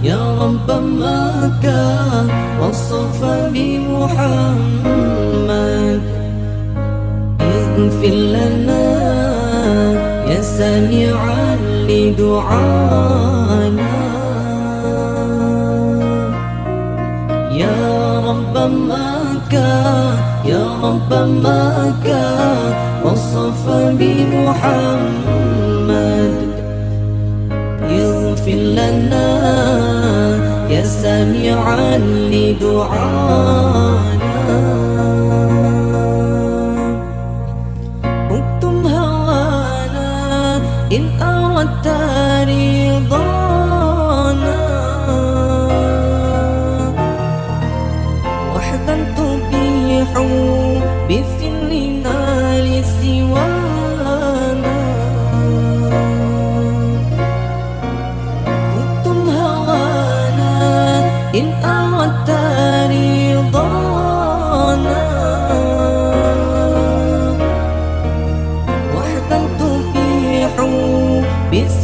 يا رب مكة والصفا بمحمد اغفر لنا يا سامعا لدعانا يا رب مكة يا رب مكة والصفا بمحمد اغفر لنا يا سامعا لدعانا اكتم هوانا إن أردت رضانا وحدا تبيح بسرنا لسوانا اكتم هوانا إن أردت رضانا وحدا تبيح بسرنا